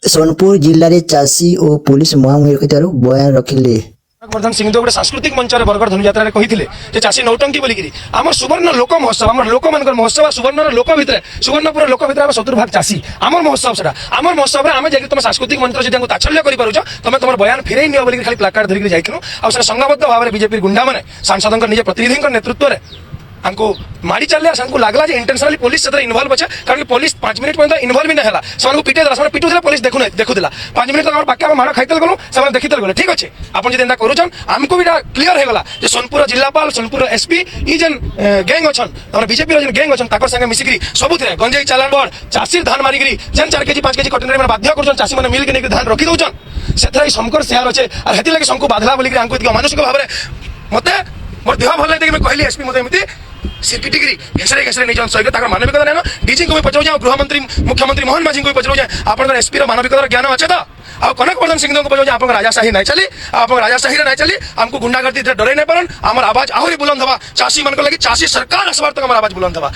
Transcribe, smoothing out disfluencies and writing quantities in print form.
सोनपुर जिले में चाषी और पुलिस मुहांमुही बयान रखिले। वर्धन सिंहदेव गोटे सांस्कृतिक मंच बरगढ़ धनुजात्रा कही चाषी नौटंकी बोलिकी आम सुवर्ण लोक महोत्सव आम लोक मान महोत्सव सुवर्ण लोक भितर सुवर्णपुर लोक भितर 70 भाग चाषी आम महोत्सव से आम महोत्सव आम जाकि तुम सांस्कृतिक मंच जब ताच्छल्य कर तुम बयान फेरई नियो बोलिकी खाली प्लाकार्ड धरिक जाइलु आ संघबद्ध भाव में बीजेपी गुंडा मैंने सांसद निज प्रतिनिधि नेतृत्व में मारी चलने लगला इंटेंशनली पुलिस से इन्वॉल्व अच्छे कारण पुलिस 5 मिनट पर्यटन इन्वॉल्व भी नहीं है पिटे देला पिटुला पुलिस देखुला 5 मिनट तक बाकी माड़ खाई गलु से देखी गले ठीक अच्छे आप जब करुन आमको भी क्लीयर होगा जे सोनपुर जिलापाल सोनपुर एसपी ई जेन गैंग अच्छन बीजेपी गैंग अच्छन संगे मिसिकी सब गंजेई चालान बड़ चाषी धान मारिकी जेन 4 केजी 5 केजी कंटेनर बाध्य कर चाषी मैंने मिल के धान रखी दौन से शंकर सेयार अच्छे और हेती लगे शंकु बाधला बोलिक अमानुषिक भाव में मत मोर देह भल नहीं कहली एसपी मत एमती सिरकिटिगिरी घेसरे घेसरे नहीं सहित मानविकता नहीं डीजी को भी पचाऊ गृहमंत्री मुख्यमंत्री मोहन माझी को भी पचाऊ आप एसपी मानविकतार ज्ञान अच्छे तो आ कनक वर्धन सिंह को पचाऊ आप राजाशाही नहीं चली आप राजाशाही नहीं चली आमको गुंडागर्दी डरे नहीं पारन आम आवाज आहरी बुलंद हवा चाषी मान लगे चाषी सरकार आसबार तक आवाज बुलंद हवा।